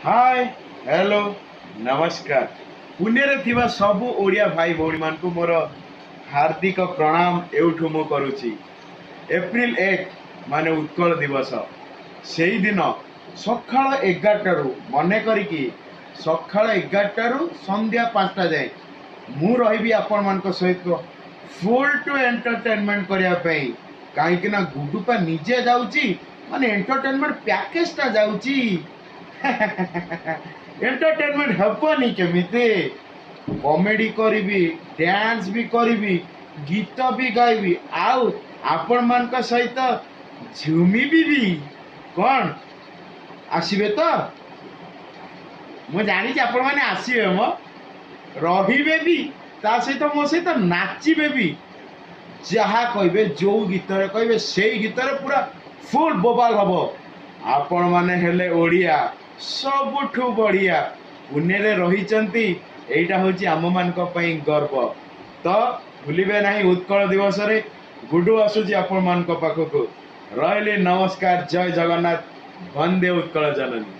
Hi hello नमस्कार। पुणे रे थिबा सबु ओडिया भाई भौणी मान को मोर हार्दिक प्रणाम एउठु मु करूची। एप्रिल 1 माने उत्कल दिवस। सेही दिन सकाळ 11 रु मने करिकी सकाळ 11 रु संध्या 5टा जाए मु रहिबी आपण मान को सहित फुल टू एंटरटेनमेंट करिया पई। काहे कि ना गुडुपा निजे जाउची माने एंटरटेनमेंट पैकेज ता जाउची। एंटरटेनमेंट हेबनी केमिति कॉमेडी करी डांस भी करी गीत भी गाइबी आउ आपण मान का सहित झुमी भी कौन आसीबे तो मु जानी आपण माने आसीबे मो रहिबे भी ता सहित मो सहित नाचिबे भी जहा कहबे जो गीत रे कहबे सेही गीत रे पूरा फुल बोबाल हबो। आपण माने हेले ओडिया सबुठु बढ़िया पुणे रे रहिचंती एइटा होची आम मानक पई गर्व। तो भूलिबे नाही उत्कल दिवस रे गुडू आसुची आपण मानक पाखकु। रहले नमस्कार, जय जगन्नाथ, वंदे उत्कल जननी।